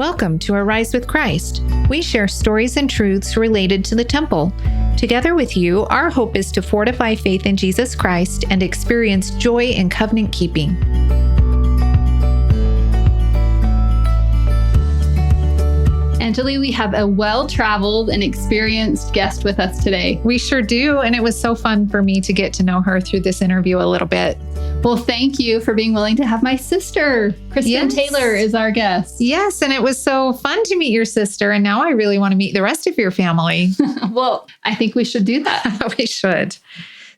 Welcome to Arise with Christ. We share stories and truths related to the temple. Together with you, our hope is to fortify faith in Jesus Christ and experience joy in covenant keeping. Angeli, we have a well-traveled and experienced guest with us today. We sure do, and it was so fun for me to get to know her through this interview a little bit. Well, thank you for being willing to have my sister. Cristen Taylor is our guest. Yes, and it was so fun to meet your sister, and now I really want to meet the rest of your family. Well, I think we should do that. We should.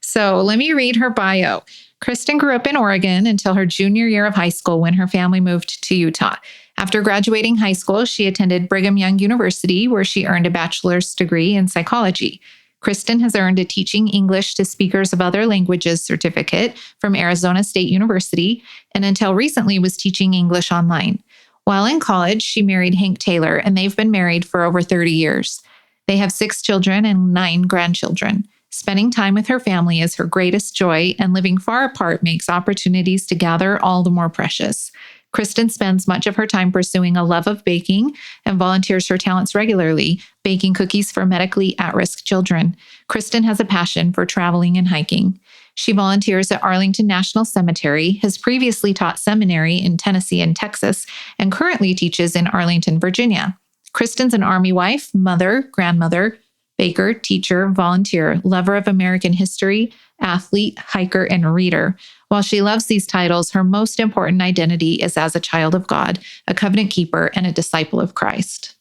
So let me read her bio. Cristen grew up in Oregon until her junior year of high school when her family moved to Utah. After graduating high school, she attended Brigham Young University, where she earned a bachelor's degree in psychology. Cristen has earned a Teaching English to Speakers of Other Languages certificate from Arizona State University, and until recently was teaching English online. While in college, she married Hank Taylor, and they've been married for over 30 years. They have 6 children and 9 grandchildren. Spending time with her family is her greatest joy, and living far apart makes opportunities to gather all the more precious. Cristen spends much of her time pursuing a love of baking and volunteers her talents regularly, baking cookies for medically at-risk children. Cristen has a passion for traveling and hiking. She volunteers at Arlington National Cemetery, has previously taught seminary in Tennessee and Texas, and currently teaches in Arlington, Virginia. Kristen's an Army wife, mother, grandmother, baker, teacher, volunteer, lover of American history, athlete, hiker, and reader. While she loves these titles, her most important identity is as a child of God, a covenant keeper, and a disciple of Christ.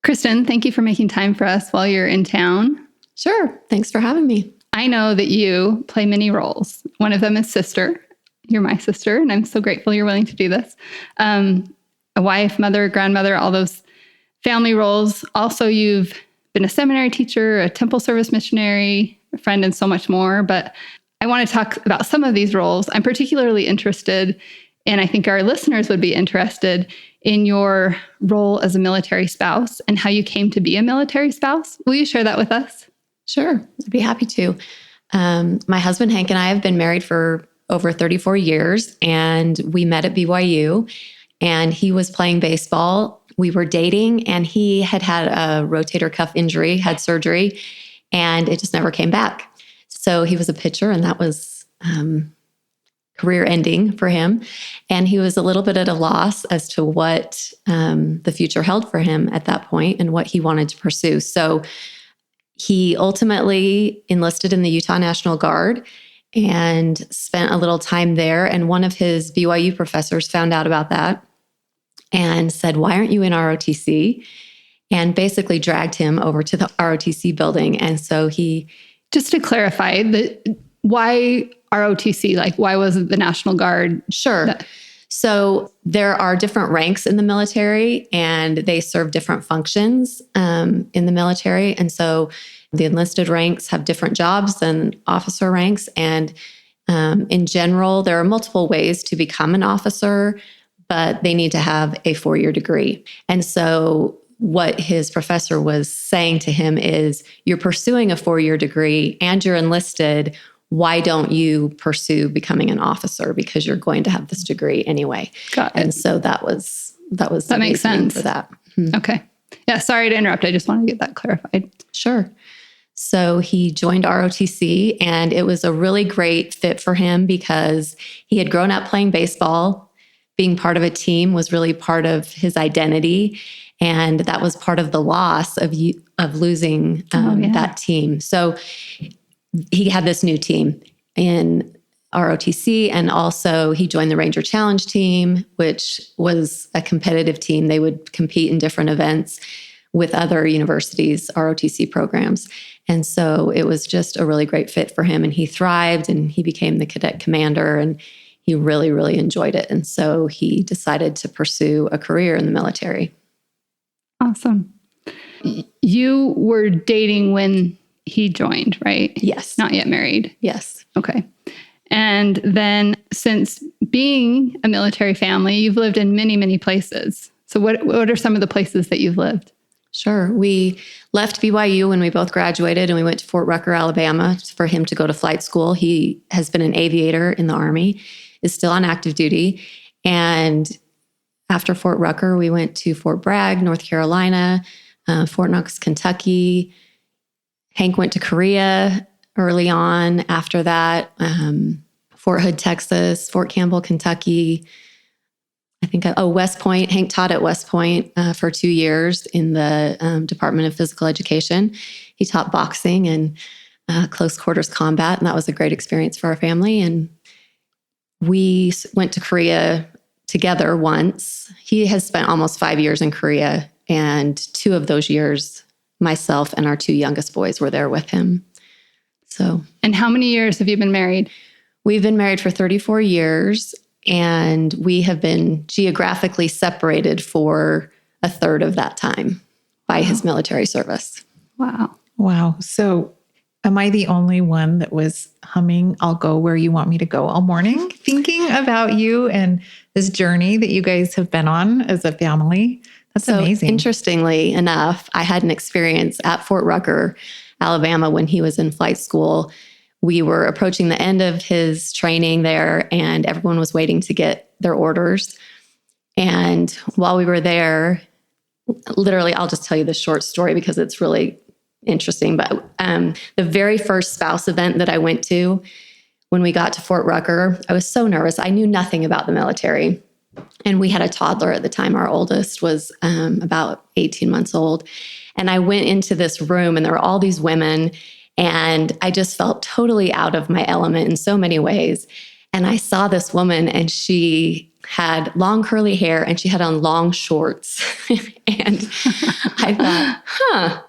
Cristen, thank you for making time for us while you're in town. Sure. Thanks for having me. I know that you play many roles. One of them is sister. You're my sister, and I'm so grateful you're willing to do this. A wife, mother, grandmother, all those family roles. Also, you've been a seminary teacher, a temple service missionary, a friend, and so much more. But I want to talk about some of these roles. I'm particularly interested, and I think our listeners would be interested in your role as a military spouse and how you came to be a military spouse. Will you share that with us? Sure. I'd be happy to. My husband, Hank, and I have been married for over 34 years, and we met at BYU, and he was playing baseball. We were dating, and he had a rotator cuff injury, had surgery, and it just never came back. So he was a pitcher, and that was career ending for him. And he was a little bit at a loss as to what the future held for him at that point and what he wanted to pursue. So he ultimately enlisted in the Utah National Guard and spent a little time there. And one of his BYU professors found out about that and said, "Why aren't you in ROTC?" And basically dragged him over to the ROTC building. And so he... Just to clarify, why ROTC? Like, why wasn't the National Guard? Sure. So there are different ranks in the military, and they serve different functions in the military. And so the enlisted ranks have different jobs than officer ranks. And in general, there are multiple ways to become an officer, but they need to have a 4-year degree. And so what his professor was saying to him is, you're pursuing a 4-year degree and you're enlisted. Why don't you pursue becoming an officer? Because you're going to have this degree anyway. Got it. And so that makes sense for that. Okay. Yeah. Sorry to interrupt. I just want to get that clarified. Sure. So he joined ROTC, and it was a really great fit for him because he had grown up playing baseball. Being part of a team was really part of his identity. And that was part of the loss of losing that team. So he had this new team in ROTC, and also he joined the Ranger Challenge team, which was a competitive team. They would compete in different events with other universities' ROTC programs. And so it was just a really great fit for him, and he thrived, and he became the cadet commander, and he really, really enjoyed it. And so he decided to pursue a career in the military. Awesome. You were dating when he joined, right? Yes. Not yet married? Yes. Okay. And then since being a military family, you've lived in many, many places. So what are some of the places that you've lived? Sure. We left BYU when we both graduated, and we went to Fort Rucker, Alabama for him to go to flight school. He has been an aviator in the Army, is still on active duty. And after Fort Rucker, we went to Fort Bragg, North Carolina, Fort Knox, Kentucky. Hank went to Korea early on. After that, Fort Hood, Texas, Fort Campbell, Kentucky. I think, West Point. Hank taught at West Point for 2 years in the Department of Physical Education. He taught boxing and close quarters combat, and that was a great experience for our family. And we went to Korea together once. He has spent almost 5 years in Korea, and 2 of those years, myself and our 2 youngest boys were there with him. So, And how many years have you been married? We've been married for 34 years, and we have been geographically separated for a third of that time by his military service. Wow. Wow. So am I the only one that was humming, "I'll go where you want me to go" all morning, thinking about you and this journey that you guys have been on as a family? That's amazing. Interestingly enough, I had an experience at Fort Rucker, Alabama, when he was in flight school. We were approaching the end of his training there, and everyone was waiting to get their orders. And while we were there, literally, I'll just tell you the short story because it's really interesting. But the very first spouse event that I went to, when we got to Fort Rucker, I was so nervous. I knew nothing about the military. And we had a toddler at the time. Our oldest was about 18 months old. And I went into this room, and there were all these women, and I just felt totally out of my element in so many ways. And I saw this woman, and she had long curly hair, and she had on long shorts. And I thought,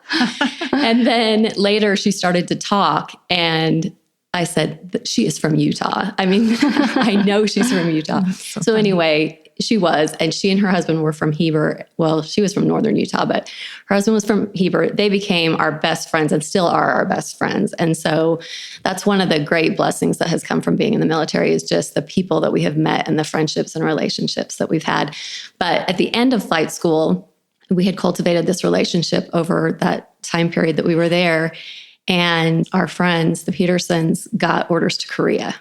And then later she started to talk, and I said, she is from Utah. I mean, I know she's from Utah. So anyway, she was, and she and her husband were from Heber. Well, she was from northern Utah, but her husband was from Heber. They became our best friends and still are our best friends. And so that's one of the great blessings that has come from being in the military, is just the people that we have met and the friendships and relationships that we've had. But at the end of flight school, we had cultivated this relationship over that time period that we were there. And our friends, the Petersons, got orders to Korea.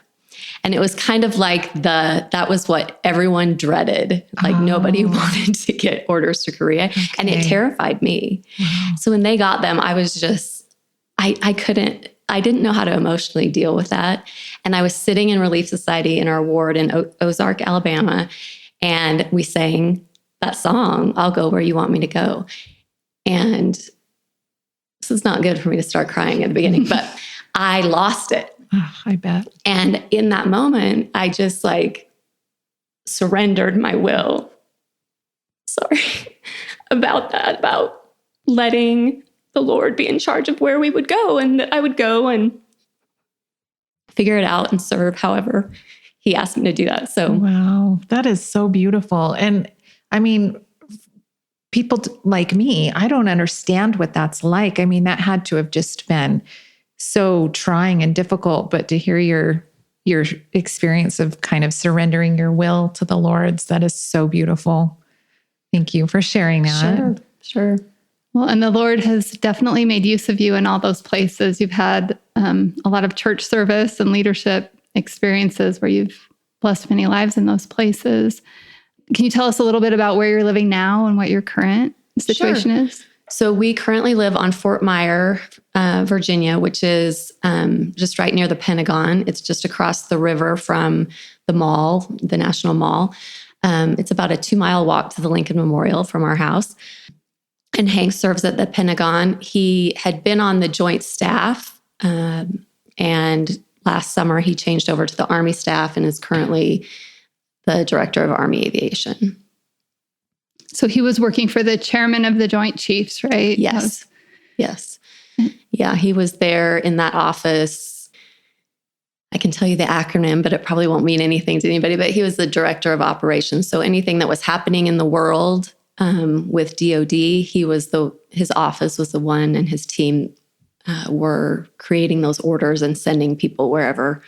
And it was kind of like that was what everyone dreaded. Like nobody wanted to get orders to Korea. Okay. And it terrified me. Wow. So when they got them, I was just, I didn't know how to emotionally deal with that. And I was sitting in Relief Society in our ward in Ozark, Alabama. And we sang that song, "I'll Go Where You Want Me to Go." And this is not good for me to start crying at the beginning, but I lost it. Oh, I bet. And in that moment, I just surrendered my will. About letting the Lord be in charge of where we would go, and that I would go and figure it out and serve however he asked me to do that. So, wow, that is so beautiful. And I mean, people like me, I don't understand what that's like. I mean, that had to have just been so trying and difficult, but to hear your experience of kind of surrendering your will to the Lord's, that is so beautiful. Thank you for sharing that. Sure. Well, and the Lord has definitely made use of you in all those places. You've had a lot of church service and leadership experiences where you've blessed many lives in those places. Can you tell us a little bit about where you're living now and what your current situation is? So we currently live on Fort Myer, Virginia, which is just right near the Pentagon. It's just across the river from the mall, the National Mall. It's about a 2-mile walk to the Lincoln Memorial from our house. And Hank serves at the Pentagon. He had been on the Joint Staff, and last summer he changed over to the Army staff and is currently the Director of Army Aviation. So he was working for the chairman of the Joint Chiefs, right? Yes. Yes. Yeah, he was there in that office. I can tell you the acronym, but it probably won't mean anything to anybody, but he was the Director of Operations. So anything that was happening in the world with DOD, his office was the one, and his team were creating those orders and sending people wherever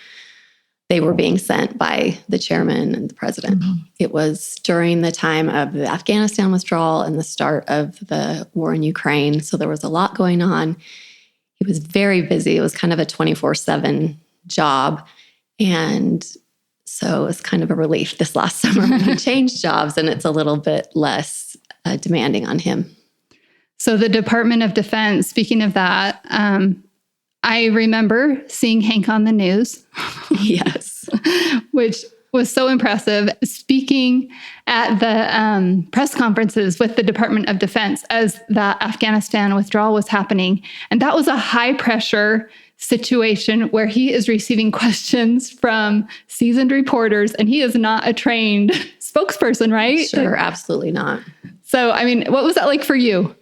they were being sent by the chairman and the president. Mm-hmm. It was during the time of the Afghanistan withdrawal and the start of the war in Ukraine. So there was a lot going on. He was very busy. It was kind of a 24/7 job. And So it's kind of a relief this last summer when he changed jobs and it's a little bit less demanding on him. So the Department of Defense, speaking of that, I remember seeing Hank on the news. Yes. Which was so impressive, speaking at the press conferences with the Department of Defense as the Afghanistan withdrawal was happening. And that was a high pressure situation where he is receiving questions from seasoned reporters, and he is not a trained spokesperson, right? Sure, absolutely not. So, I mean, what was that like for you?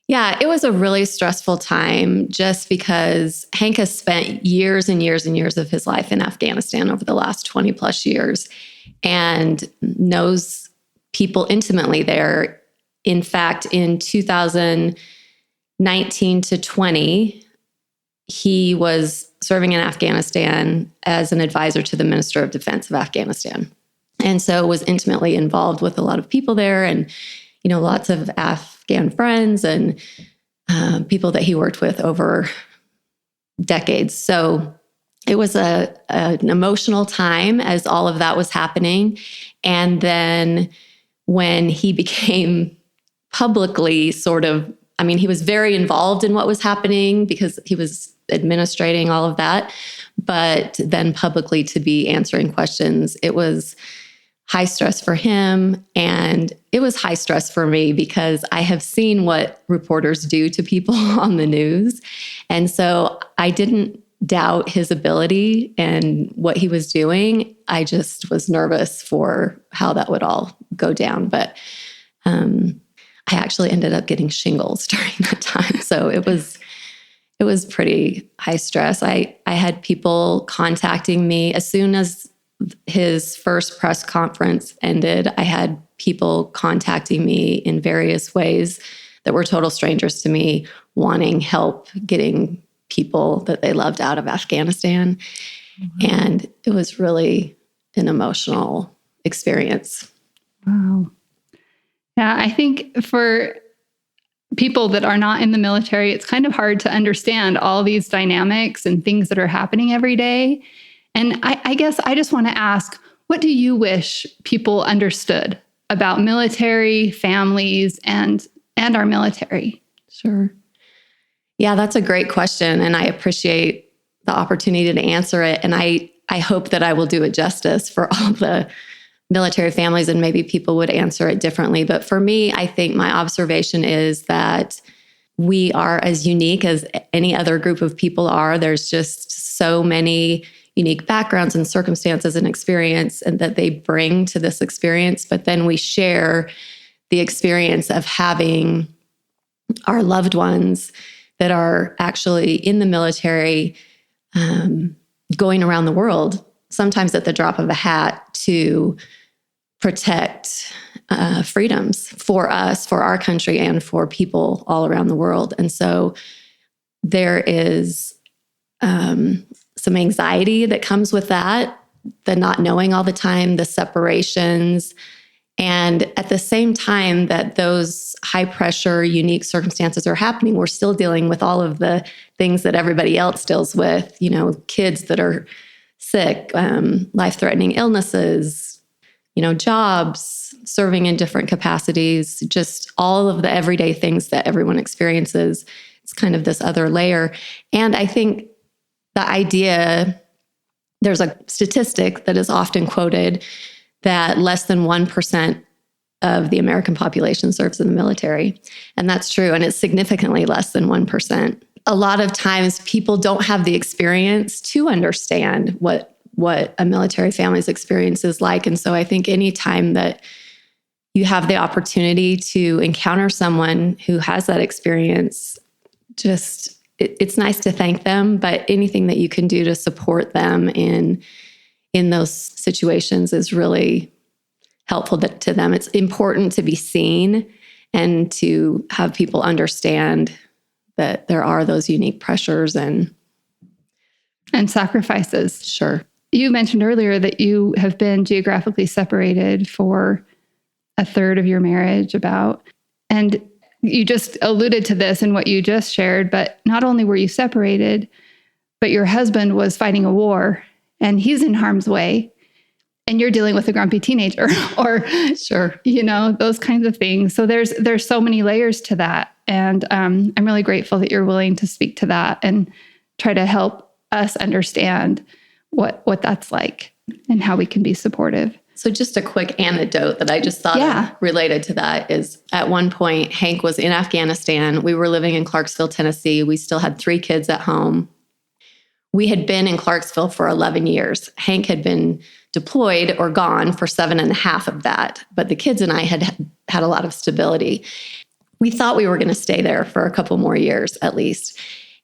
Yeah, it was a really stressful time just because Hank has spent years and years and years of his life in Afghanistan over the last 20 plus years and knows people intimately there. In fact, in 2019 to 20, he was serving in Afghanistan as an advisor to the Minister of Defense of Afghanistan. And so was intimately involved with a lot of people there and, lots of Afghan friends and people that he worked with over decades. So it was an emotional time as all of that was happening. And then when he became publicly he was very involved in what was happening because he was administrating all of that. But then publicly to be answering questions, it was high stress for him. And it was high stress for me because I have seen what reporters do to people on the news. And so I didn't doubt his ability and what he was doing. I just was nervous for how that would all go down. But I actually ended up getting shingles during that time. So it was pretty high stress. I had people contacting me as soon as his first press conference ended. I had people contacting me in various ways that were total strangers to me, wanting help getting people that they loved out of Afghanistan. Mm-hmm. And it was really an emotional experience. Wow. Yeah, I think for people that are not in the military, it's kind of hard to understand all these dynamics and things that are happening every day. And I guess I just want to ask, what do you wish people understood about military, families, and our military? Sure. Yeah, that's a great question. And I appreciate the opportunity to answer it. And I hope that I will do it justice for all the military families, and maybe people would answer it differently. But for me, I think my observation is that we are as unique as any other group of people are. There's just so many unique backgrounds and circumstances and experience and that they bring to this experience. But then we share the experience of having our loved ones that are actually in the military, going around the world, sometimes at the drop of a hat, to protect freedoms for us, for our country, and for people all around the world. And so there is some anxiety that comes with that, the not knowing all the time, the separations. And at the same time that those high pressure, unique circumstances are happening, we're still dealing with all of the things that everybody else deals with, kids that are sick, life-threatening illnesses, jobs, serving in different capacities, just all of the everyday things that everyone experiences. It's kind of this other layer. And I think the idea, there's a statistic that is often quoted that less than 1% of the American population serves in the military. And that's true. And it's significantly less than 1%. A lot of times people don't have the experience to understand what a military family's experience is like. And so I think any time that you have the opportunity to encounter someone who has that experience, it's nice to thank them, but anything that you can do to support them in those situations is really helpful to them. It's important to be seen and to have people understand that there are those unique pressures and sacrifices. Sure. You mentioned earlier that you have been geographically separated for a third of your marriage and you just alluded to this in what you just shared, but not only were you separated, but your husband was fighting a war and he's in harm's way. and you're dealing with a grumpy teenager or, Sure. those kinds of things. So there's so many layers to that. And I'm really grateful that you're willing to speak to that and try to help us understand what that's like and how we can be supportive. So just a quick anecdote that I just thought of related to that is at one point, Hank was in Afghanistan. We were living in Clarksville, Tennessee. We still had 3 kids at home. We had been in Clarksville for 11 years. Hank had been deployed or gone for 7.5 of that. But the kids and I had a lot of stability. We thought we were going to stay there for a couple more years at least.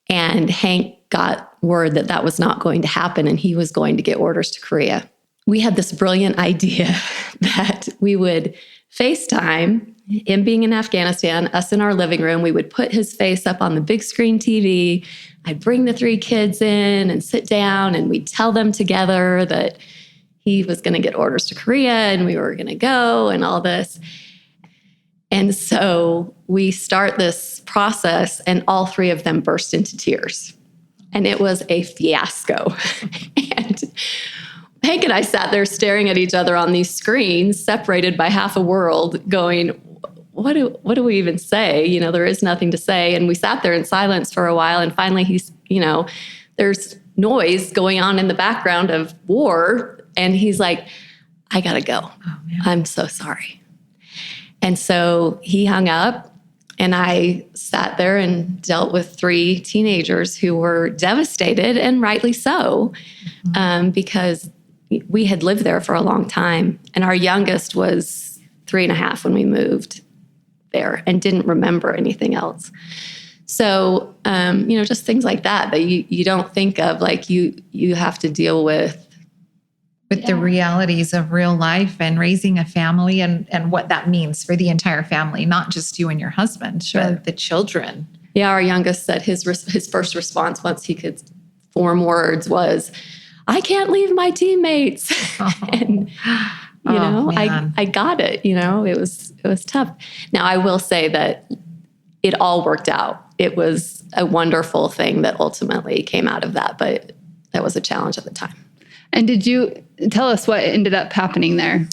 And Hank got word that that was not going to happen and he was going to get orders to Korea. We had this brilliant idea that we would FaceTime him being in Afghanistan, us in our living room. We would put his face up on the big screen TV. I'd bring the 3 kids in and sit down and we'd tell them together that he was going to get orders to Korea and we were going to go and all this. And so we start this process and all 3 of them burst into tears. And it was a fiasco. And Hank and I sat there staring at each other on these screens, separated by half a world, going, what do we even say? There is nothing to say. And we sat there in silence for a while. And finally, there's noise going on in the background of war. And he's like, I got to go. Oh, I'm so sorry. And so he hung up. And I sat there and dealt with 3 teenagers who were devastated, and rightly so, because we had lived there for a long time. And our youngest was 3.5 when we moved there and didn't remember anything else. So, just things like that you don't think of, like you have to deal with the realities of real life and raising a family and what that means for the entire family, not just you and your husband, but the children. Yeah, our youngest said his first response once he could form words was, I can't leave my teammates. Oh. And, I got it. It was tough. Now, I will say that it all worked out. It was a wonderful thing that ultimately came out of that, but that was a challenge at the time. And did you tell us what ended up happening there?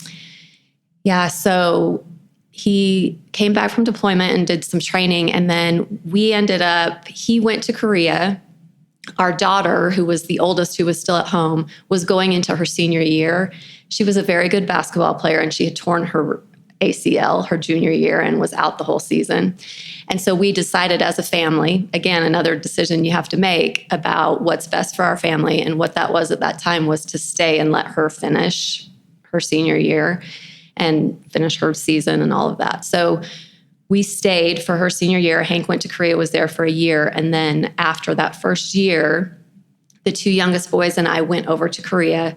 Yeah, so he came back from deployment and did some training, and then he went to Korea. Our daughter, who was the oldest, who was still at home, was going into her senior year. She was a very good basketball player, and she had torn her ACL her junior year and was out the whole season. And so we decided as a family, again, another decision you have to make about what's best for our family. And what that was at that time was to stay and let her finish her senior year and finish her season and all of that. So we stayed for her senior year. Hank went to Korea, was there for a year. And then after that first year, the 2 youngest boys and I went over to Korea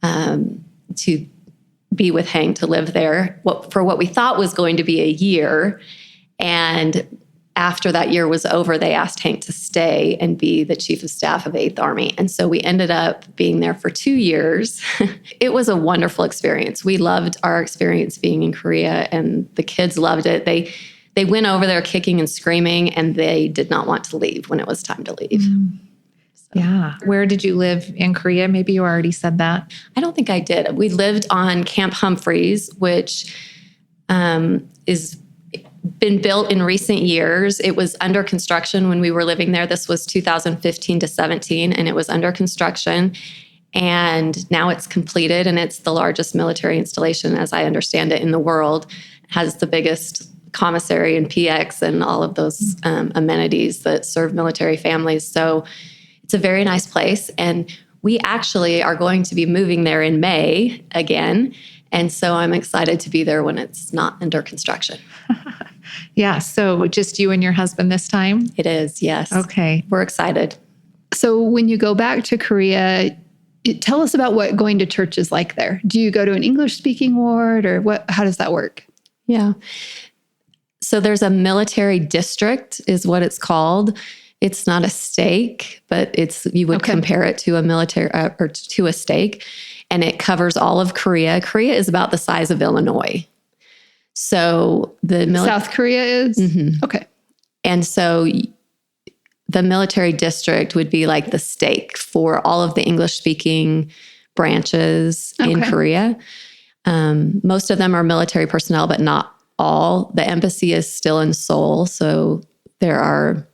to be with Hank, to live there for what we thought was going to be a year. And after that year was over, they asked Hank to stay and be the chief of staff of 8th Army. And so we ended up being there for 2 years. It was a wonderful experience. We loved our experience being in Korea, and the kids loved it. They went over there kicking and screaming, and they did not want to leave when it was time to leave. So. Yeah. Where did you live in Korea? Maybe you already said that. I don't think I did. We lived on Camp Humphreys, which is been built in recent years. It was under construction when we were living there. This was 2015 to 17, and it was under construction. And now it's completed, and it's the largest military installation, as I understand it, in the world. It has the biggest commissary and PX and all of those amenities that serve military families. So it's a very nice place. And we actually are going to be moving there in May again. And so I'm excited to be there when it's not under construction. Yeah. So just you and your husband this time? It is, yes. Okay. We're excited. So when you go back to Korea, tell us about what going to church is like there. Do you go to an English-speaking ward, or how does that work? Yeah. So there's a military district is what it's called. It's not a stake, but you would compare it to a military or to a stake. And it covers all of Korea. Korea is about the size of Illinois. So South Korea is? Mm-hmm. Okay. And so the military district would be like the stake for all of the English-speaking branches in Okay. Korea. Most of them are military personnel, but not all. The embassy is still in Seoul, so there are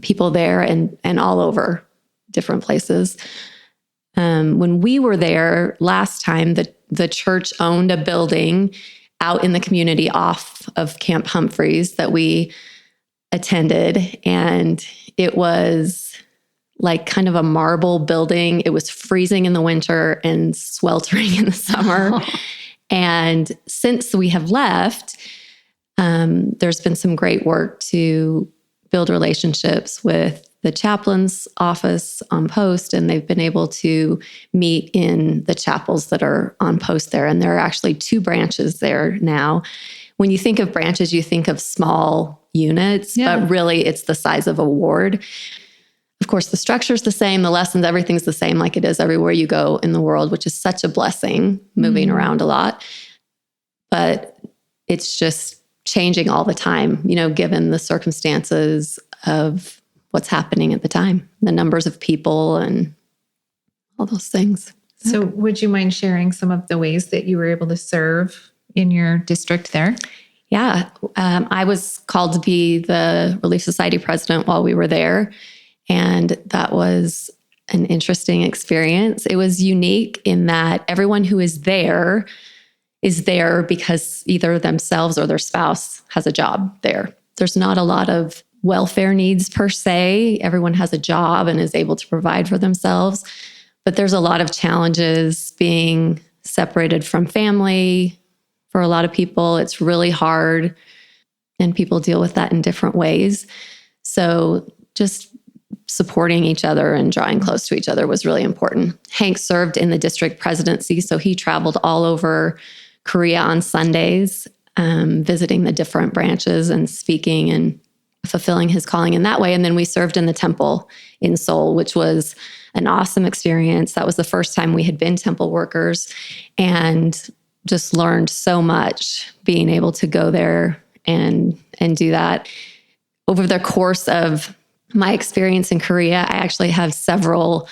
people there and all over different places. When we were there last time, the church owned a building out in the community off of Camp Humphreys that we attended, and it was like kind of a marble building. It was freezing in the winter and sweltering in the summer. And since we have left, there's been some great work to build relationships with the chaplain's office on post, and they've been able to meet in the chapels that are on post there. And there are actually 2 branches there now. When you think of branches, you think of small units, but really it's the size of a ward. Of course, the structure's the same, the lessons, everything's the same like it is everywhere you go in the world, which is such a blessing, moving around a lot. But it's just changing all the time, given the circumstances of what's happening at the time, the numbers of people and all those things. So would you mind sharing some of the ways that you were able to serve in your district there? Yeah. I was called to be the Relief Society president while we were there. And that was an interesting experience. It was unique in that everyone who is there because either themselves or their spouse has a job there. There's not a lot of welfare needs per se. Everyone has a job and is able to provide for themselves. But there's a lot of challenges being separated from family. For a lot of people, it's really hard, and people deal with that in different ways. So just supporting each other and drawing close to each other was really important. Hank served in the district presidency, so he traveled all over Korea on Sundays, visiting the different branches and speaking and fulfilling his calling in that way. And then we served in the temple in Seoul, which was an awesome experience. That was the first time we had been temple workers, and just learned so much being able to go there and do that. Over the course of my experience in Korea, I actually have several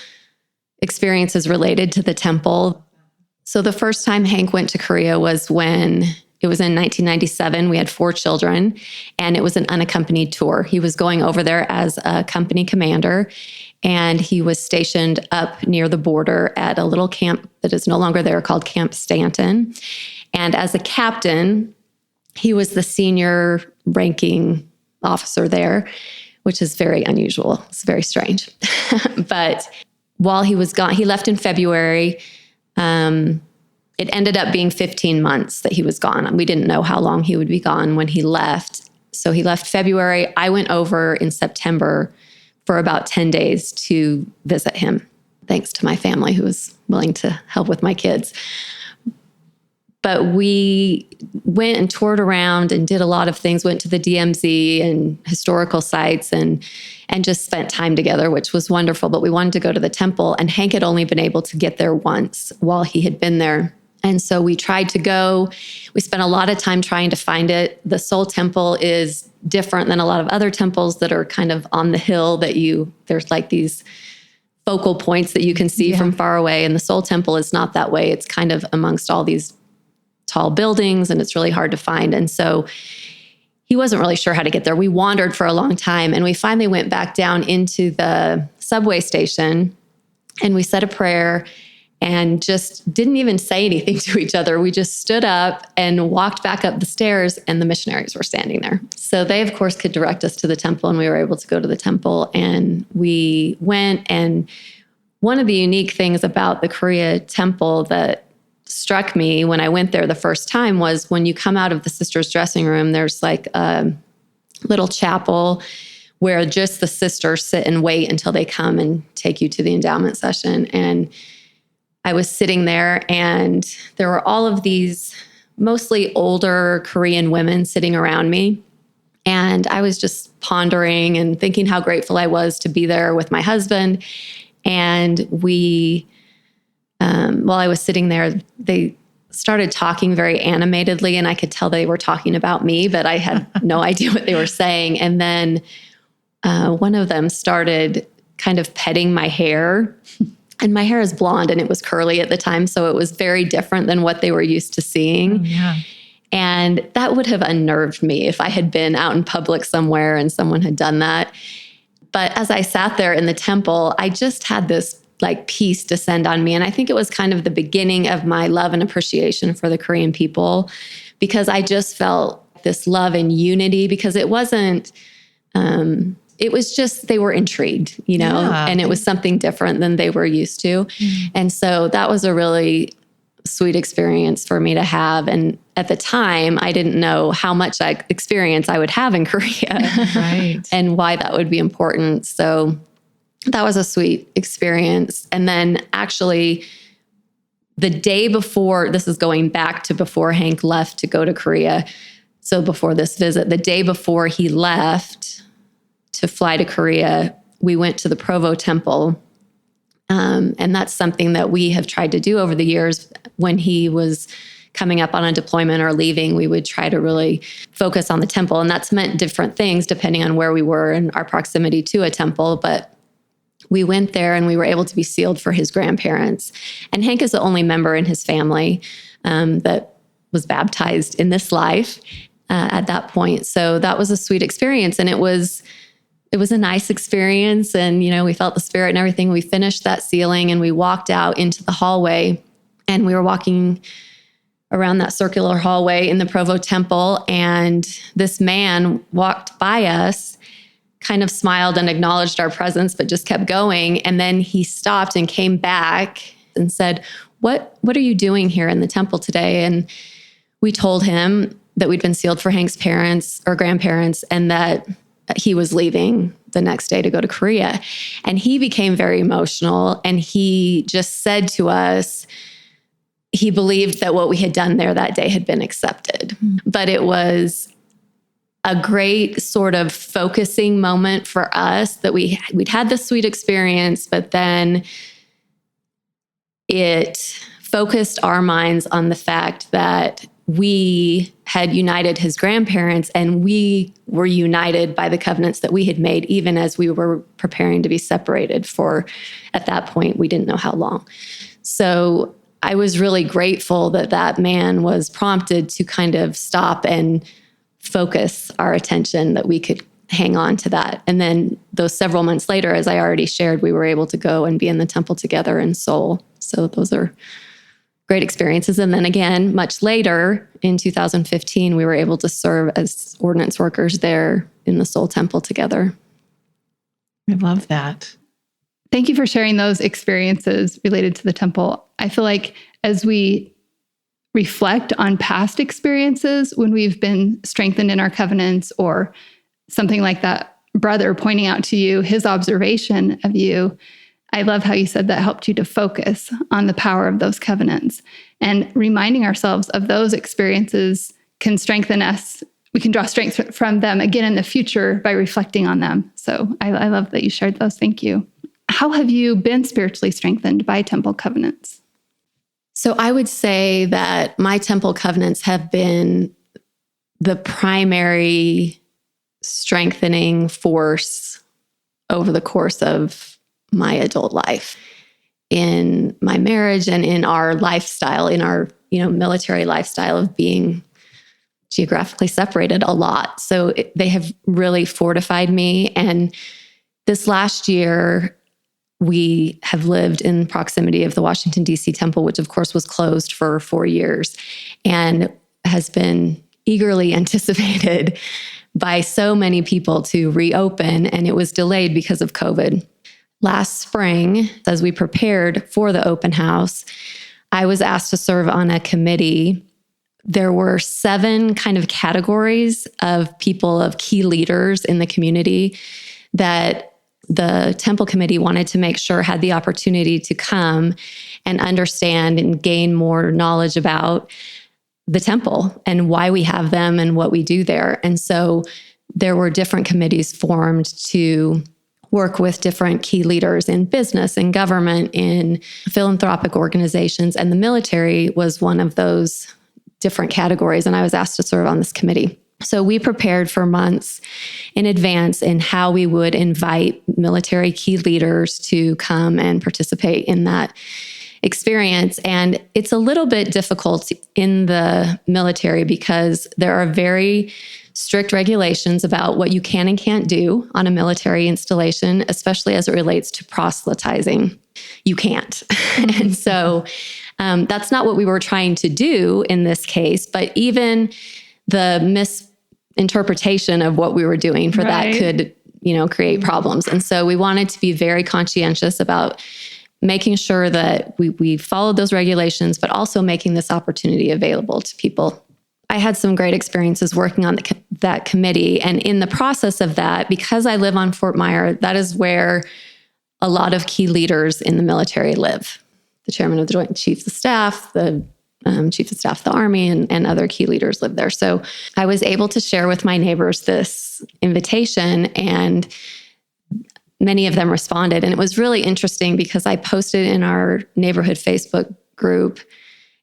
experiences related to the temple. So the first time Hank went to Korea was when it was in 1997. We had 4 children, and it was an unaccompanied tour. He was going over there as a company commander, and he was stationed up near the border at a little camp that is no longer there called Camp Stanton. And as a captain, he was the senior ranking officer there, which is very unusual. It's very strange. But while he was gone, he left in February. It ended up being 15 months that he was gone. We didn't know how long he would be gone when he left. So he left February. I went over in September for about 10 days to visit him, thanks to my family who was willing to help with my kids. But we went and toured around and did a lot of things, went to the DMZ and historical sites and just spent time together, which was wonderful. But we wanted to go to the temple, and Hank had only been able to get there once while he had been there. And so we tried to go. We spent a lot of time trying to find it. The Seoul temple is different than a lot of other temples that are kind of on the hill there's like these focal points that you can see from far away. And the Seoul temple is not that way. It's kind of amongst all these tall buildings, and it's really hard to find. And so he wasn't really sure how to get there. We wandered for a long time, and we finally went back down into the subway station, and we said a prayer and just didn't even say anything to each other. We just stood up and walked back up the stairs, and the missionaries were standing there. So they, of course, could direct us to the temple, and we were able to go to the temple. And we went, and one of the unique things about the Korea temple that struck me when I went there the first time was when you come out of the sisters' dressing room, there's like a little chapel where just the sisters sit and wait until they come and take you to the endowment session. And I was sitting there, and there were all of these mostly older Korean women sitting around me. And I was just pondering and thinking how grateful I was to be there with my husband. And while I was sitting there, they started talking very animatedly, and I could tell they were talking about me, but I had no idea what they were saying. And then one of them started kind of petting my hair. And my hair is blonde and it was curly at the time. So it was very different than what they were used to seeing. Oh, yeah. And that would have unnerved me if I had been out in public somewhere and someone had done that. But as I sat there in the temple, I just had this like peace descend on me. And I think it was kind of the beginning of my love and appreciation for the Korean people, because I just felt this love and unity, because it wasn't, it was just, they were intrigued, and it was something different than they were used to. And so that was a really sweet experience for me to have. And at the time, I didn't know how much experience I would have in Korea Right. and why that would be important. So that was a sweet experience. And then actually the day before, this is going back to before Hank left to go to Korea. So before this visit, the day before he left to fly to Korea, we went to the Provo Temple. And that's something that we have tried to do over the years. When he was coming up on a deployment or leaving, we would try to really focus on the temple. And that's meant different things depending on where we were and our proximity to a temple. But we went there and we were able to be sealed for his grandparents. And Hank is the only member in his family that was baptized in this life at that point. So that was a sweet experience. And it was a nice experience. And, we felt the Spirit and everything. We finished that sealing and we walked out into the hallway, and we were walking around that circular hallway in the Provo Temple. And this man walked by us, kind of smiled and acknowledged our presence, but just kept going. And then he stopped and came back and said, what are you doing here in the temple today? And we told him that we'd been sealed for Hank's parents or grandparents, and that he was leaving the next day to go to Korea. And he became very emotional. And he just said to us, he believed that what we had done there that day had been accepted. But it was a great sort of focusing moment for us that we'd had this sweet experience, but then it focused our minds on the fact that we had united his grandparents, and we were united by the covenants that we had made, even as we were preparing to be separated for, at that point, we didn't know how long. So I was really grateful that that man was prompted to kind of stop and focus our attention, that we could hang on to that. And then those several months later, as I already shared, we were able to go and be in the temple together in Seoul. So those are great experiences. And then again, much later in 2015, we were able to serve as ordinance workers there in the Seoul Temple together. I love that. Thank you for sharing those experiences related to the temple. I feel like as we reflect on past experiences, when we've been strengthened in our covenants, or something like that brother pointing out to you his observation of you, I love how you said that helped you to focus on the power of those covenants, and reminding ourselves of those experiences can strengthen us. We can draw strength from them again in the future by reflecting on them. So I love that you shared those. Thank you. How have you been spiritually strengthened by temple covenants? So I would say that my temple covenants have been the primary strengthening force over the course of my adult life, in my marriage and in our lifestyle, in our, military lifestyle of being geographically separated a lot. So they have really fortified me. And this last year, we have lived in proximity of the Washington, D.C. temple, which of course was closed for 4 years and has been eagerly anticipated by so many people to reopen. And it was delayed because of COVID. Last spring, as we prepared for the open house, I was asked to serve on a committee. There were 7 kind of categories of people, of key leaders in the community, that the temple committee wanted to make sure had the opportunity to come and understand and gain more knowledge about the temple and why we have them and what we do there. And so there were different committees formed to work with different key leaders in business and government, in philanthropic organizations, and the military was one of those different categories. And I was asked to serve on this committee. So we prepared for months in advance in how we would invite military key leaders to come and participate in that experience. And it's a little bit difficult in the military because there are very strict regulations about what you can and can't do on a military installation, especially as it relates to proselytizing. You can't. And so that's not what we were trying to do in this case, but even the misinterpretation of what we were doing for that could, create problems. And so we wanted to be very conscientious about making sure that we followed those regulations, but also making this opportunity available to people. I had some great experiences working on that committee. And in the process of that, because I live on Fort Myer, that is where a lot of key leaders in the military live. The chairman of the Joint Chiefs of Staff, the Chief of Staff of the Army, and other key leaders live there. So I was able to share with my neighbors this invitation, and many of them responded. And it was really interesting because I posted in our neighborhood Facebook group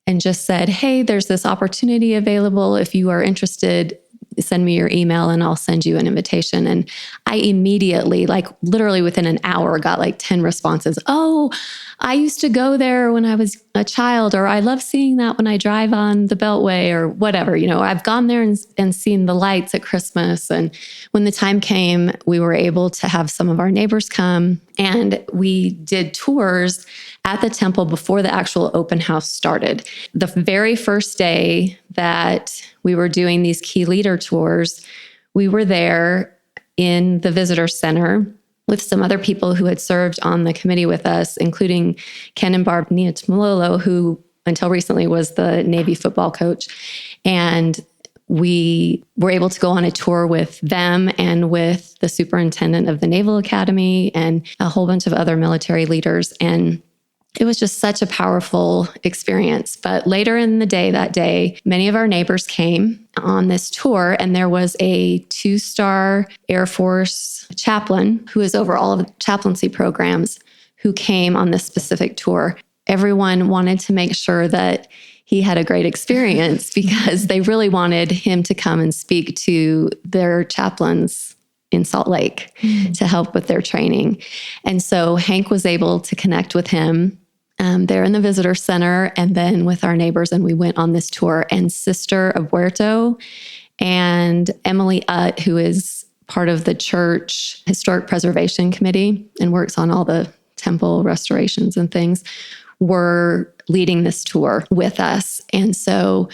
and just said, hey, there's this opportunity available. If you are interested, send me your email and I'll send you an invitation. And I immediately, literally within an hour, got 10 responses. Oh, I used to go there when I was a child, or I love seeing that when I drive on the Beltway, or whatever. I've gone there and seen the lights at Christmas. And when the time came, we were able to have some of our neighbors come, and we did tours at the temple before the actual open house started. The very first day that we were doing these key leader tours, we were there in the visitor center with some other people who had served on the committee with us, including Ken and Barb Niatumololo, who until recently was the Navy football coach. And we were able to go on a tour with them and with the superintendent of the Naval Academy and a whole bunch of other military leaders. And it was just such a powerful experience. But later in the day, that day, many of our neighbors came on this tour, and there was a 2-star Air Force chaplain who is over all of the chaplaincy programs who came on this specific tour. Everyone wanted to make sure that he had a great experience because they really wanted him to come and speak to their chaplains in Salt Lake to help with their training. And so Hank was able to connect with him there in the visitor center and then with our neighbors, and we went on this tour. And Sister of Huerto and Emily Utt, who is part of the church historic preservation committee and works on all the temple restorations and things, were leading this tour with us. And so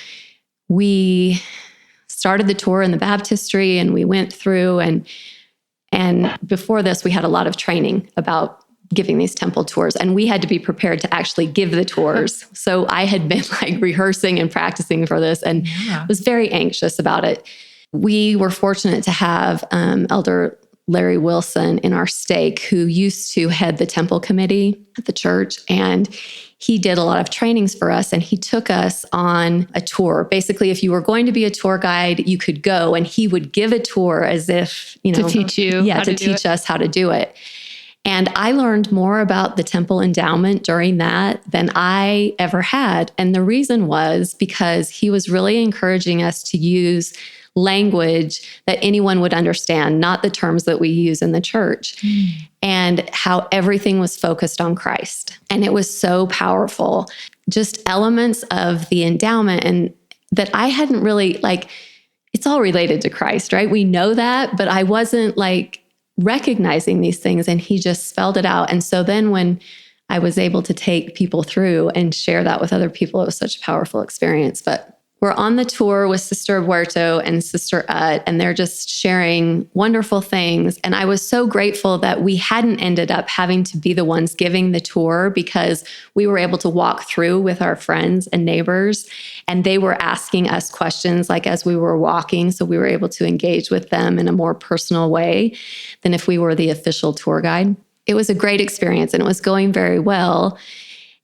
we started the tour in the baptistry, and we went through, and before this, we had a lot of training about giving these temple tours, and we had to be prepared to actually give the tours. So I had been rehearsing and practicing for this, and was very anxious about it. We were fortunate to have Elder Larry Wilson in our stake, who used to head the temple committee at the church, and he did a lot of trainings for us, and he took us on a tour. Basically, if you were going to be a tour guide, you could go, and he would give a tour as if, to teach you, to teach us how to do it. And I learned more about the temple endowment during that than I ever had. And the reason was because he was really encouraging us to use language that anyone would understand, not the terms that we use in the church, and how everything was focused on Christ. And it was so powerful, just elements of the endowment, and that I hadn't really, it's all related to Christ, right? We know that, but I wasn't recognizing these things, and he just spelled it out. And so then when I was able to take people through and share that with other people, it was such a powerful experience. But we're on the tour with Sister of Huerto and Sister Utt, and they're just sharing wonderful things. And I was so grateful that we hadn't ended up having to be the ones giving the tour, because we were able to walk through with our friends and neighbors, and they were asking us questions as we were walking. So we were able to engage with them in a more personal way than if we were the official tour guide. It was a great experience, and it was going very well.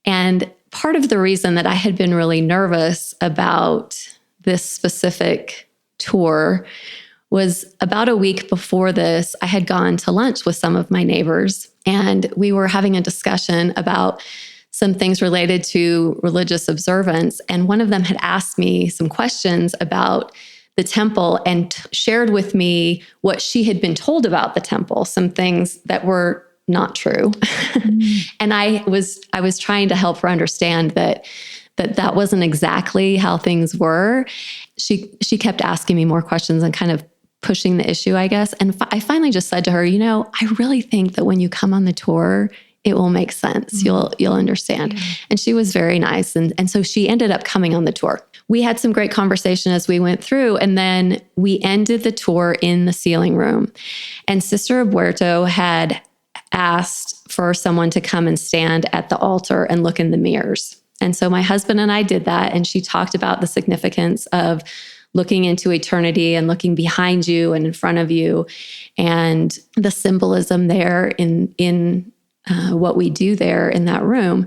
And part of the reason that I had been really nervous about this specific tour was about a week before this, I had gone to lunch with some of my neighbors, and we were having a discussion about some things related to religious observance. And one of them had asked me some questions about the the temple and shared with me what she had been told about the temple, some things that were not true. And I was trying to help her understand that wasn't exactly how things were. She kept asking me more questions and kind of pushing the issue, I guess. And I finally just said to her, I really think that when you come on the tour, it will make sense. You'll understand. Yeah. And she was very nice. And so she ended up coming on the tour. We had some great conversation as we went through, and then we ended the tour in the sealing room. And Sister Huerto had asked for someone to come and stand at the altar and look in the mirrors. And so my husband and I did that, and she talked about the significance of looking into eternity and looking behind you and in front of you, and the symbolism there in what we do there in that room.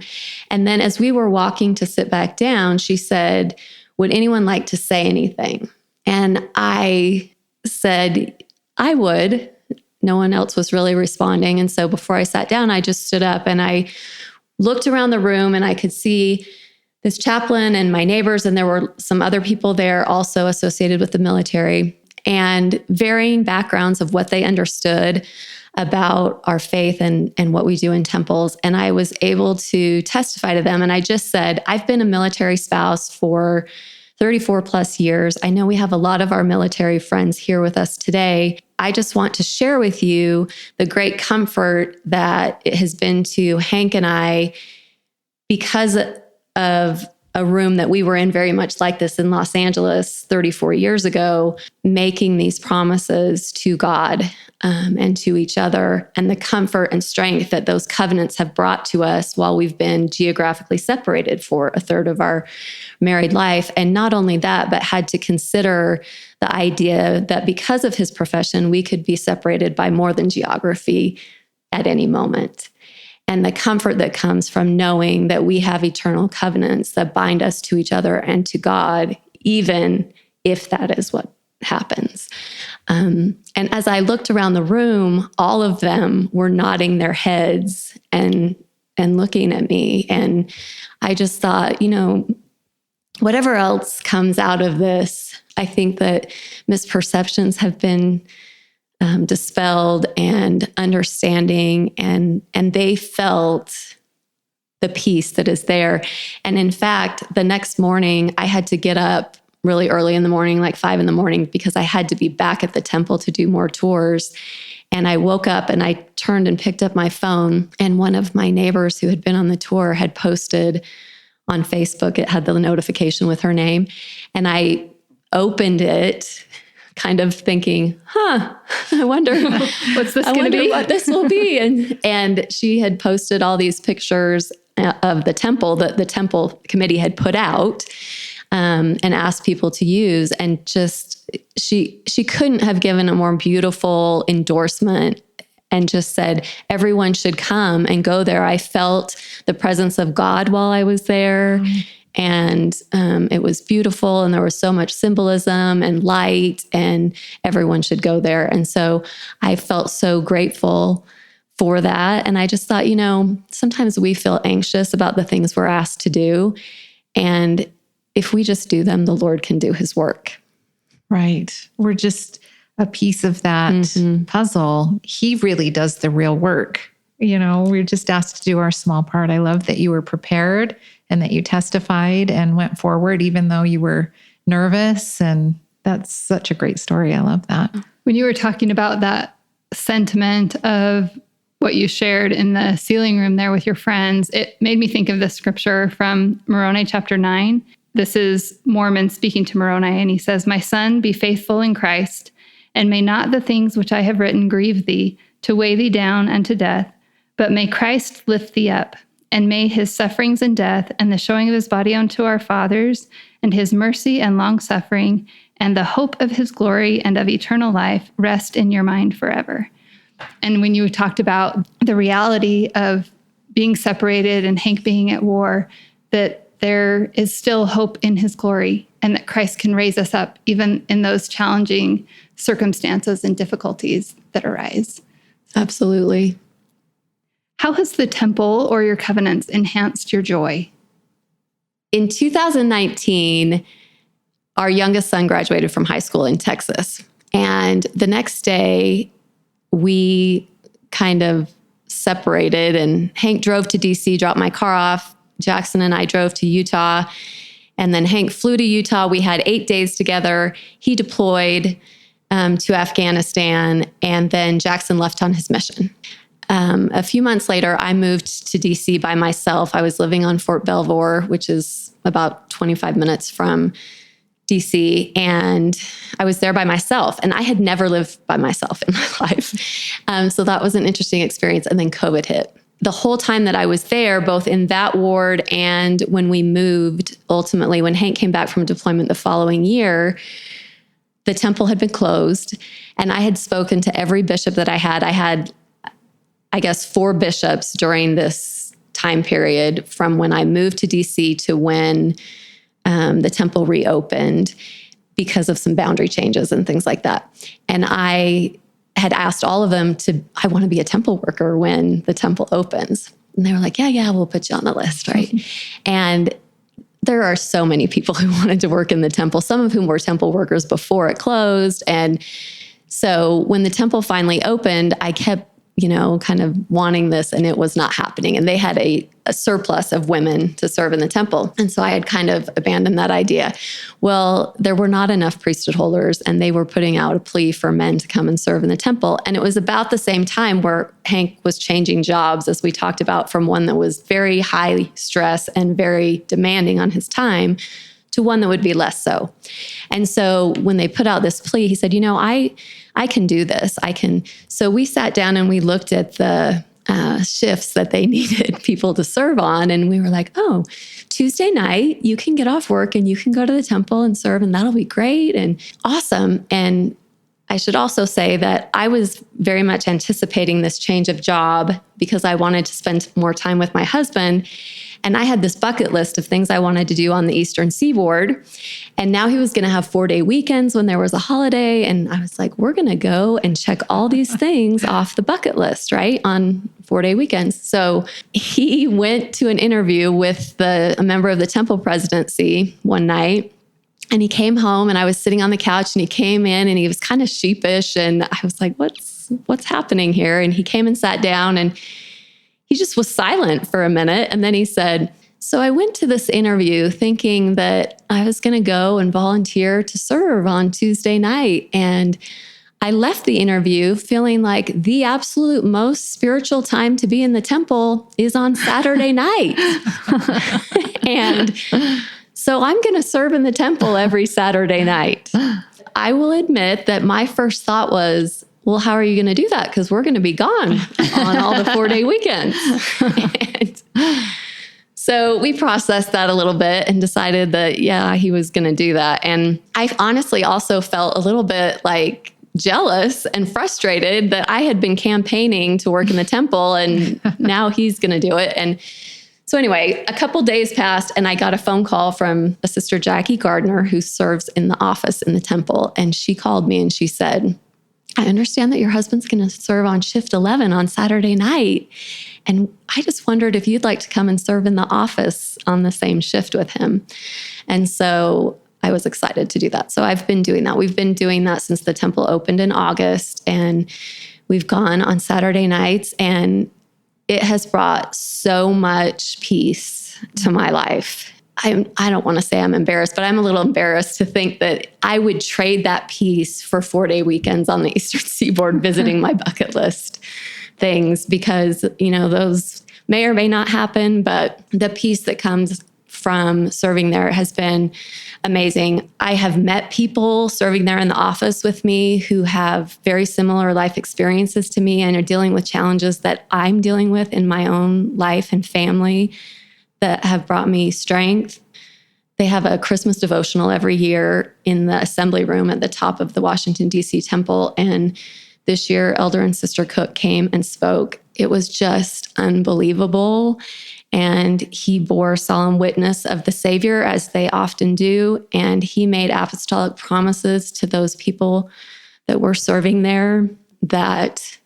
And then as we were walking to sit back down, she said, "Would anyone like to say anything?" And I said, "I would." No one else was really responding. And so before I sat down, I just stood up and I looked around the room, and I could see this chaplain and my neighbors, and there were some other people there also associated with the military, and varying backgrounds of what they understood about our faith and what we do in temples. And I was able to testify to them. And I just said, I've been a military spouse for 34 plus years. I know we have a lot of our military friends here with us today. I just want to share with you the great comfort that it has been to Hank and I, because of a room that we were in very much like this in Los Angeles 34 years ago, making these promises to God and to each other, and the comfort and strength that those covenants have brought to us while we've been geographically separated for a third of our married life. And not only that, but had to consider the idea that because of his profession, we could be separated by more than geography at any moment. And the comfort that comes from knowing that we have eternal covenants that bind us to each other and to God, even if that is what happens. And as I looked around the room, all of them were nodding their heads and looking at me. And I just thought, whatever else comes out of this, I think that misperceptions have been dispelled, and understanding, and they felt the peace that is there. And in fact, the next morning, I had to get up really early in the morning, like 5 a.m, because I had to be back at the temple to do more tours. And I woke up and I turned and picked up my phone, and one of my neighbors who had been on the tour had posted on Facebook. It had the notification with her name. And I opened it, kind of thinking, I wonder what's this going to be? What this will be. And she had posted all these pictures of the temple that the temple committee had put out and asked people to use. And just, she couldn't have given a more beautiful endorsement, and just said, everyone should come and go there. I felt the presence of God while I was there. And it was beautiful, and there was so much symbolism and light, and everyone should go there. And so I felt so grateful for that. And I just thought, sometimes we feel anxious about the things we're asked to do. And if we just do them, the Lord can do his work. Right. We're just a piece of that puzzle. He really does the real work. We're just asked to do our small part. I love that you were prepared and that you testified and went forward, even though you were nervous. And that's such a great story. I love that. When you were talking about that sentiment of what you shared in the sealing room there with your friends, it made me think of the scripture from Moroni chapter 9. This is Mormon speaking to Moroni, and he says, "My son, be faithful in Christ, and may not the things which I have written grieve thee, to weigh thee down unto death, but may Christ lift thee up, and may his sufferings and death, and the showing of his body unto our fathers, and his mercy and long suffering, and the hope of his glory and of eternal life rest in your mind forever." And when you talked about the reality of being separated and Hank being at war, that there is still hope in his glory, and that Christ can raise us up even in those challenging circumstances and difficulties that arise. Absolutely. How has the temple or your covenants enhanced your joy? In 2019, our youngest son graduated from high school in Texas. And the next day, we kind of separated, and Hank drove to DC, dropped my car off. Jackson and I drove to Utah. And then Hank flew to Utah. We had 8 days together. He deployed to Afghanistan, and then Jackson left on his mission. A few months later, I moved to DC by myself. I was living on Fort Belvoir, which is about 25 minutes from DC, and I was there by myself. And I had never lived by myself in my life. So that was an interesting experience. And then COVID hit. The whole time that I was there, both in that ward and when we moved, ultimately, when Hank came back from deployment the following year, the temple had been closed. And I had spoken to every bishop that I had. I had, I guess, 4 bishops during this time period from when I moved to DC to when the temple reopened because of some boundary changes and things like that. And I had asked all of them I want to be a temple worker when the temple opens. And they were like, yeah, we'll put you on the list, right? And there are so many people who wanted to work in the temple, some of whom were temple workers before it closed. And so when the temple finally opened, I kept, kind of wanting this, and it was not happening. And they had a surplus of women to serve in the temple. And so I had kind of abandoned that idea. Well, there were not enough priesthood holders, and they were putting out a plea for men to come and serve in the temple. And it was about the same time where Hank was changing jobs, as we talked about, from one that was very high stress and very demanding on his time to one that would be less so. And so when they put out this plea, he said, I can do this. So we sat down and we looked at the shifts that they needed people to serve on. And we were like, oh, Tuesday night, you can get off work and you can go to the temple and serve, and that'll be great and awesome. And I should also say that I was very much anticipating this change of job because I wanted to spend more time with my husband. And I had this bucket list of things I wanted to do on the Eastern Seaboard. And now he was going to have 4-day weekends when there was a holiday. And I was like, we're going to go and check all these things off the bucket list, right? On 4-day weekends. So he went to an interview with a member of the temple presidency one night. And he came home, and I was sitting on the couch, and he came in and he was kind of sheepish. And I was like, what's happening here? And he came and sat down, and he just was silent for a minute. And then he said, so I went to this interview thinking that I was going to go and volunteer to serve on Tuesday night. And I left the interview feeling like the absolute most spiritual time to be in the temple is on Saturday night. And so I'm going to serve in the temple every Saturday night. I will admit that my first thought was, well, how are you going to do that? Because we're going to be gone on all the 4-day weekends. And so we processed that a little bit and decided that, yeah, he was going to do that. And I honestly also felt a little bit like jealous and frustrated that I had been campaigning to work in the temple, and now he's going to do it. And so anyway, a couple days passed, and I got a phone call from a sister, Jackie Gardner, who serves in the office in the temple. And she called me and she said, I understand that your husband's going to serve on shift 11 on Saturday night. And I just wondered if you'd like to come and serve in the office on the same shift with him. And so I was excited to do that. So I've been doing that. We've been doing that since the temple opened in August, and we've gone on Saturday nights, and it has brought so much peace to my life. I don't want to say I'm embarrassed, but I'm a little embarrassed to think that I would trade that peace for 4-day weekends on the Eastern Seaboard visiting my bucket list things, because, those may or may not happen, but the peace that comes from serving there has been amazing. I have met people serving there in the office with me who have very similar life experiences to me and are dealing with challenges that I'm dealing with in my own life and family that have brought me strength. They have a Christmas devotional every year in the assembly room at the top of the Washington, D.C. temple. And this year, Elder and Sister Cook came and spoke. It was just unbelievable. And he bore solemn witness of the Savior, as they often do. And he made apostolic promises to those people that were serving there that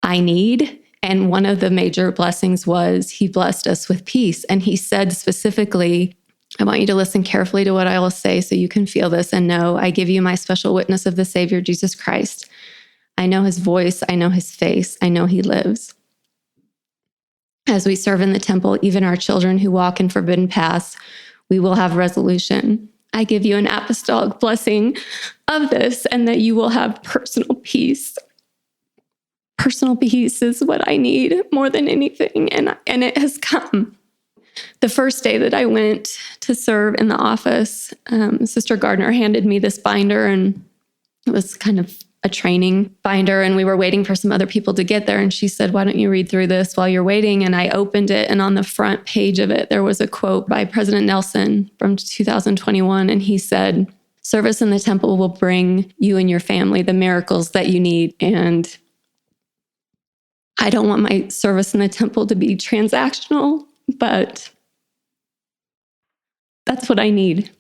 I need. And one of the major blessings was he blessed us with peace. And he said specifically, I want you to listen carefully to what I will say so you can feel this and know I give you my special witness of the Savior, Jesus Christ. I know his voice. I know his face. I know he lives. As we serve in the temple, even our children who walk in forbidden paths, we will have resolution. I give you an apostolic blessing of this and that you will have personal peace. Personal peace is what I need more than anything, and it has come. The first day that I went to serve in the office, Sister Gardner handed me this binder, and it was kind of a training binder, and we were waiting for some other people to get there. And she said, "Why don't you read through this while you're waiting?" And I opened it, and on the front page of it, there was a quote by President Nelson from 2021. And he said, "Service in the temple will bring you and your family the miracles that you need." And I don't want my service in the temple to be transactional, but that's what I need.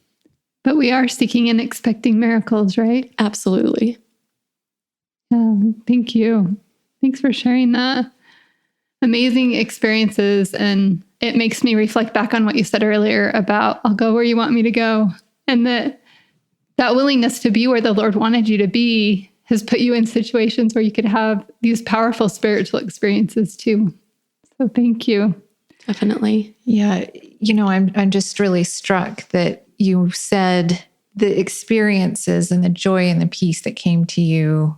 But we are seeking and expecting miracles, right? Absolutely. Thank you. Thanks for sharing that. Amazing experiences. And it makes me reflect back on what you said earlier about I'll go where you want me to go. And that willingness to be where the Lord wanted you to be has put you in situations where you could have these powerful spiritual experiences too. So thank you. Definitely. Yeah. I'm just really struck that you said the experiences and the joy and the peace that came to you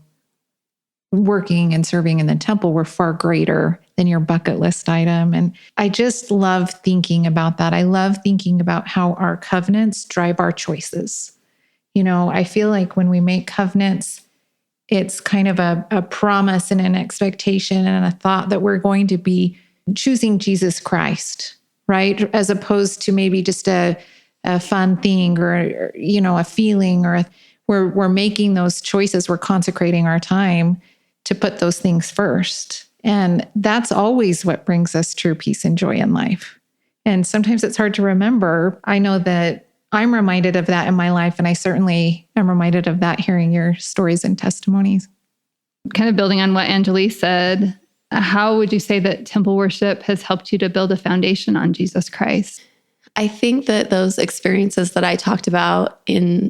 working and serving in the temple were far greater than your bucket list item. And I just love thinking about that. I love thinking about how our covenants drive our choices. I feel like when we make covenants, it's kind of a promise and an expectation and a thought that we're going to be choosing Jesus Christ, right? As opposed to maybe just a fun thing or a feeling, or we're making those choices. We're consecrating our time to put those things first. And that's always what brings us true peace and joy in life. And sometimes it's hard to remember. I know that I'm reminded of that in my life, and I certainly am reminded of that hearing your stories and testimonies. Kind of building on what Angelique said, how would you say that temple worship has helped you to build a foundation on Jesus Christ? I think that those experiences that I talked about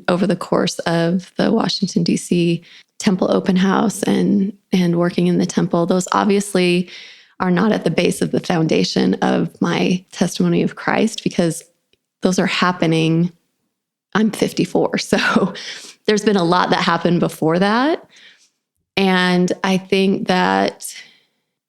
over the course of the Washington, D.C. temple open house and working in the temple, those obviously are not at the base of the foundation of my testimony of Christ, because those are happening. I'm 54, so there's been a lot that happened before that. And I think that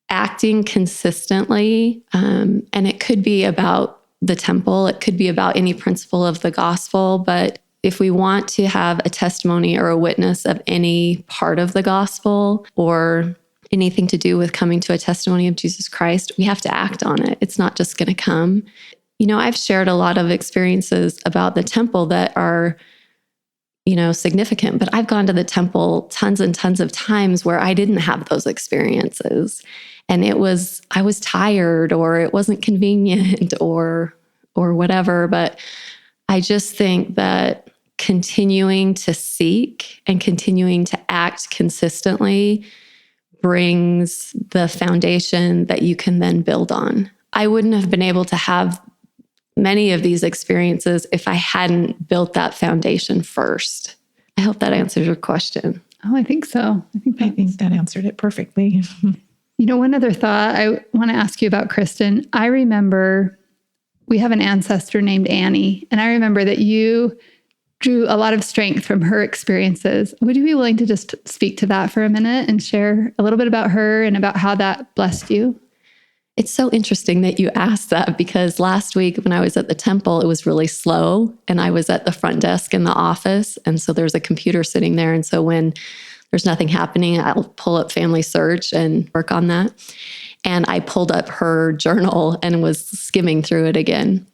acting consistently, and it could be about the temple, it could be about any principle of the gospel, but if we want to have a testimony or a witness of any part of the gospel or anything to do with coming to a testimony of Jesus Christ, we have to act on it. It's not just going to come. I've shared a lot of experiences about the temple that are, significant, but I've gone to the temple tons and tons of times where I didn't have those experiences. And I was tired, or it wasn't convenient or whatever. But I just think that continuing to seek and continuing to act consistently brings the foundation that you can then build on. I wouldn't have been able to have many of these experiences if I hadn't built that foundation first. I hope that answers your question. Oh, I think so. I think that answered it perfectly. One other thought I want to ask you about, Cristen. I remember we have an ancestor named Annie, and I remember that you drew a lot of strength from her experiences. Would you be willing to just speak to that for a minute and share a little bit about her and about how that blessed you? It's so interesting that you asked that, because last week when I was at the temple, it was really slow, and I was at the front desk in the office. And so there's a computer sitting there. And so when there's nothing happening, I'll pull up Family Search and work on that. And I pulled up her journal and was skimming through it again.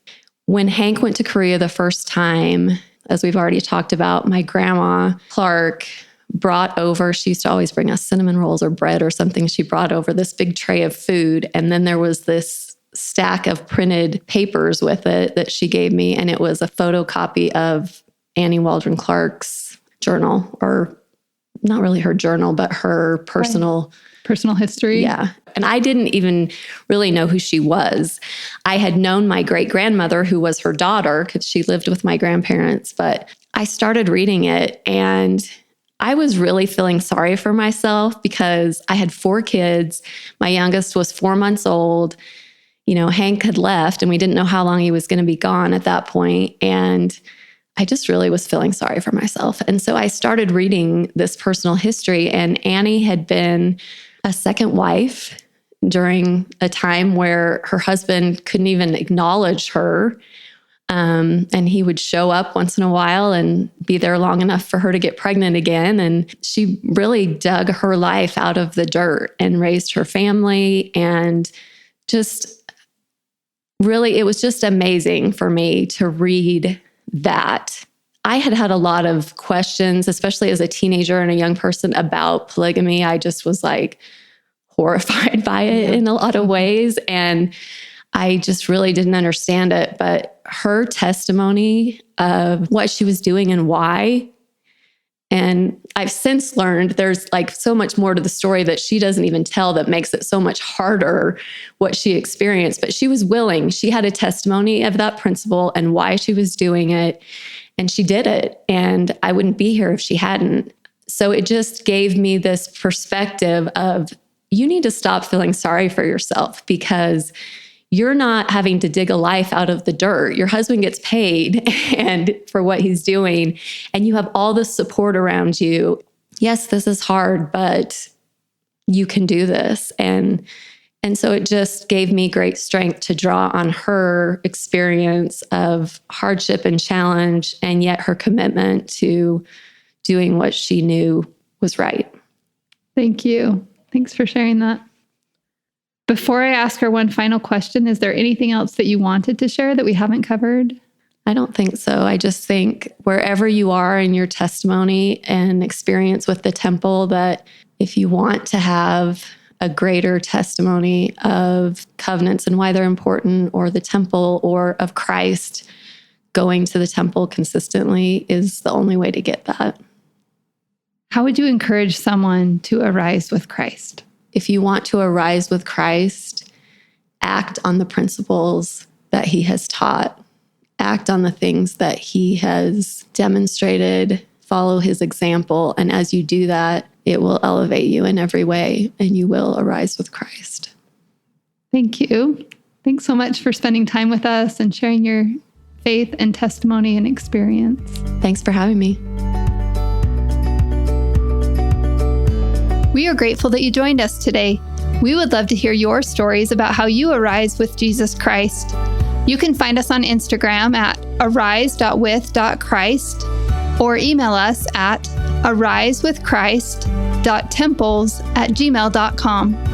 When Hank went to Korea the first time, as we've already talked about, my grandma, Clark, brought over, she used to always bring us cinnamon rolls or bread or something. She brought over this big tray of food. And then there was this stack of printed papers with it that she gave me. And it was a photocopy of Annie Waldron Clark's journal or not really her journal, but her personal history. Yeah. And I didn't even really know who she was. I had known my great-grandmother, who was her daughter, because she lived with my grandparents. But I started reading it, and I was really feeling sorry for myself because I had 4 kids. My youngest was 4 months old. Hank had left, and we didn't know how long he was going to be gone at that point. And I just really was feeling sorry for myself. And so I started reading this personal history, and Annie had been a second wife during a time where her husband couldn't even acknowledge her. And he would show up once in a while and be there long enough for her to get pregnant again. And she really dug her life out of the dirt and raised her family. And just really, it was just amazing for me to read that. I had a lot of questions, especially as a teenager and a young person, about polygamy. I just was like horrified by it in a lot of ways. And I just really didn't understand it. But her testimony of what she was doing and why, and I've since learned there's like so much more to the story that she doesn't even tell that makes it so much harder what she experienced. But she was willing. She had a testimony of that principle and why she was doing it. And she did it. And I wouldn't be here if she hadn't. So it just gave me this perspective of, you need to stop feeling sorry for yourself, because you're not having to dig a life out of the dirt. Your husband gets paid and for what he's doing, and you have all the support around you. Yes, this is hard, but you can do this. And so it just gave me great strength to draw on her experience of hardship and challenge, and yet her commitment to doing what she knew was right. Thank you. Thanks for sharing that. Before I ask her one final question, is there anything else that you wanted to share that we haven't covered? I don't think so. I just think wherever you are in your testimony and experience with the temple, that if you want to have a greater testimony of covenants and why they're important, or the temple, or of Christ, going to the temple consistently is the only way to get that. How would you encourage someone to arise with Christ? If you want to arise with Christ, act on the principles that he has taught. Act on the things that he has demonstrated. Follow his example. And as you do that, it will elevate you in every way, and you will arise with Christ. Thank you. Thanks so much for spending time with us and sharing your faith and testimony and experience. Thanks for having me. We are grateful that you joined us today. We would love to hear your stories about how you arise with Jesus Christ. You can find us on Instagram at arise.with.christ or email us at arisewithchrist.temples@gmail.com.